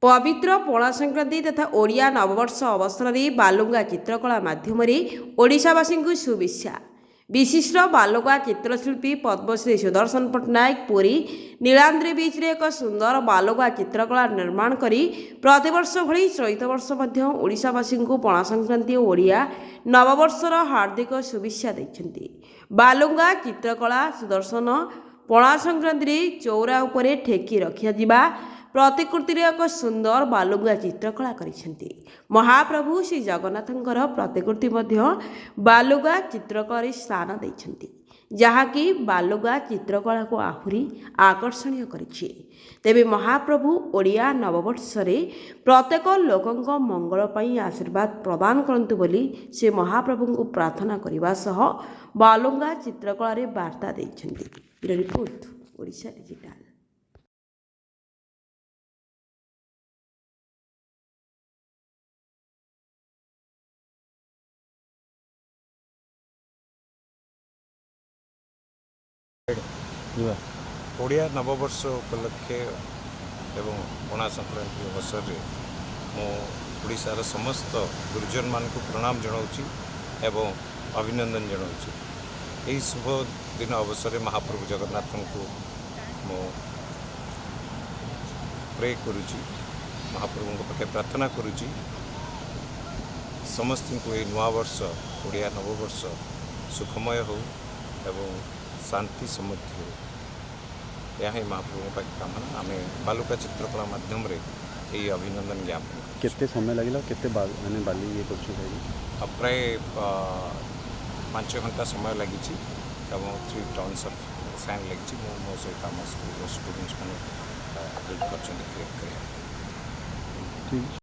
पवित्र पणा संक्रांति तथा ओडिया नववर्ष अवसर में बालुंगा चित्रकला माध्यम ओडिशावासी को शुभेच्छा। विशिष्ट बालुगा चित्रशिल्पी पद्मश्री सुदर्शन पट्टनायक पुरी नीलाद्रि बीच रे एक सुंदर बालुगा चित्रकला निर्माण करी प्रतिवर्ष भली चलित वर्ष ओडिशावासी को पणा संक्रांति ओडिया नववर्षर हार्दिक शुभेच्छा देइछन्ति। बालुगा चित्रकला सुदर्शन पणा संक्रांति चौरा उपरे ठेकी रखिया जिबा प्रतिकृति एक सुंदर बालुगा चित्रकला करिसेंती। महाप्रभु श्री जगन्नाथंकर प्रतिकृति बालुगा चित्रकला स्थान देइछन्ती, जहाँकि बालुगा चित्रकला को आहुरी आकर्षणीय करिछि। तेबे महाप्रभु ओडिया नववर्षरे प्रत्येक लोकंक मंगल पई आशीर्वाद प्रदान करंतु बोली से महाप्रभु को प्रार्थना करने सह बालुगा चित्रकला रे वार्ता देइछन्ती। Report Odisha digital. ओडिया नववर्ष उपलक्षे एवं पणा संक्रांति अवसर में मुशार समस्त गुरुजन मान को प्रणाम जनाऊँगी एवं अभिनंदन जनाऊँगी। यही शुभ दिन अवसर में महाप्रभु जगन्नाथ को मु प्रे करुँची, महाप्रभु पाखे प्रार्थना करुँची समस्त को ये नुआ वर्ष ओडिया नववर्ष सुखमय हो एवं शांति समृद्धि हो, यह ही महाप्रभु का कामना। आम बालुका चित्रकला माध्यम यही अभिनंदन ज्ञापन। केते समय लगे केते माने बाली ये कर प्राय 5 घंटा समय लगी 3 टन्स ऑफ सैंड लगी। मो सहित आम स्कूल स्टूडेंट्स मैंने हेल्प कर।